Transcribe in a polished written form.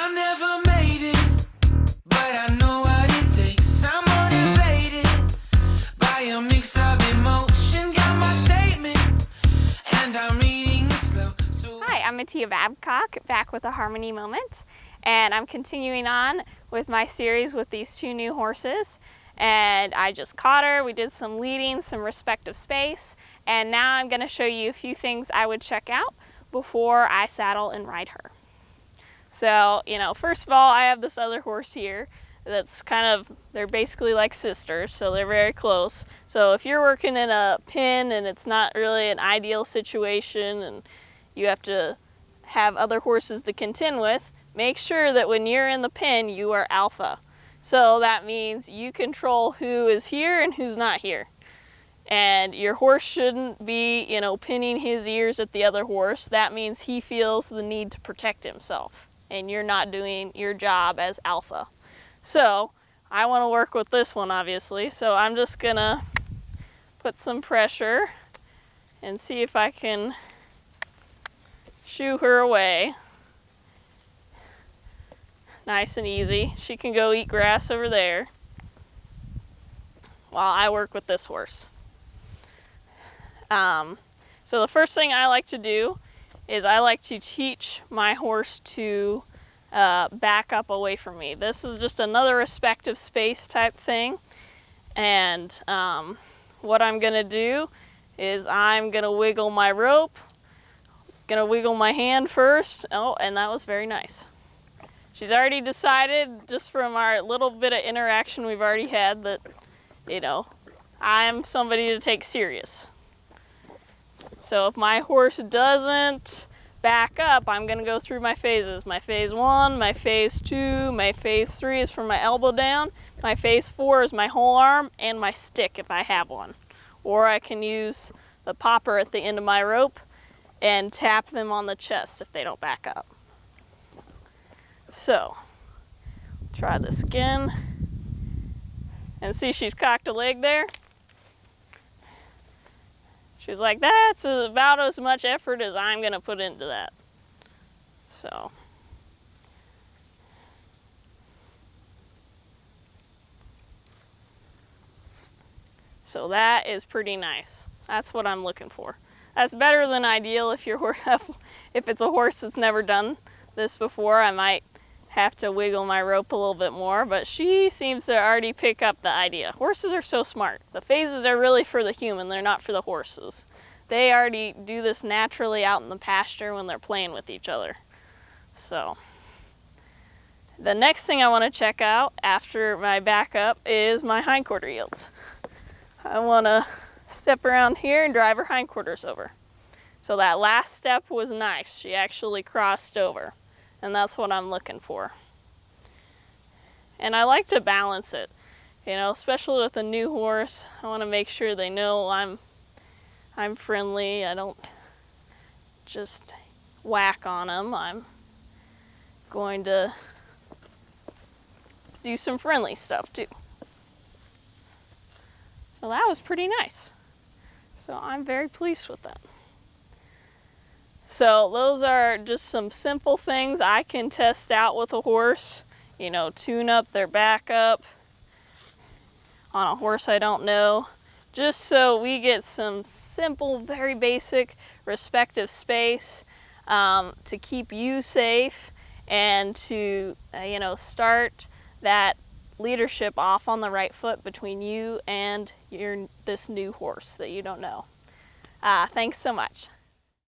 I never made it, but I know what it takes. I'm motivated by a mix of emotion. Got my statement, and I'm reading it slow. Hi, I'm Matea Babcock, back with a Harmony Moment, and I'm continuing on with my series with these two new horses. And I just caught her, we did some leading, some respective space, and now I'm going to show you a few things I would check out before I saddle and ride her. So, first of all, I have this other horse here that's they're basically like sisters, so they're very close. So if you're working in a pen and it's not really an ideal situation and you have to have other horses to contend with, make sure that when you're in the pen, you are alpha. So that means you control who is here and who's not here. And your horse shouldn't be, pinning his ears at the other horse. That means he feels the need to protect himself, and you're not doing your job as alpha. So I want to work with this one, obviously. So I'm just gonna put some pressure and see if I can shoo her away. Nice and easy. She can go eat grass over there while I work with this horse. So the first thing I like to do is I like to teach my horse to back up away from me. This is just another respective space type thing. And what I'm gonna do is I'm gonna wiggle my rope, gonna wiggle my hand first. Oh, and that was very nice. She's already decided, just from our little bit of interaction we've already had, that, I'm somebody to take serious. So if my horse doesn't back up, I'm gonna go through my phases. My phase 1, my phase 2, my phase 3 is from my elbow down. My phase 4 is my whole arm and my stick if I have one. Or I can use the popper at the end of my rope and tap them on the chest if they don't back up. So, try this again. And see, she's cocked a leg there. She's like, that's about as much effort as I'm gonna put into that. So that is pretty nice. That's what I'm looking for. That's better than ideal if it's a horse that's never done this before. I might have to wiggle my rope a little bit more, but she seems to already pick up the idea. Horses are so smart. The phases are really for the human, they're not for the horses. They already do this naturally out in the pasture when they're playing with each other. So, the next thing I want to check out after my backup is my hindquarter yields. I want to step around here and drive her hindquarters over. So that last step was nice. She actually crossed over. And that's what I'm looking for. And I like to balance it, especially with a new horse. I want to make sure they know I'm friendly. I don't just whack on them. I'm going to do some friendly stuff too. So that was pretty nice. So I'm very pleased with that. So those are just some simple things I can test out with a horse, tune up their backup on a horse I don't know, just so we get some simple, very basic respective space to keep you safe and to, start that leadership off on the right foot between you and this new horse that you don't know. Thanks so much.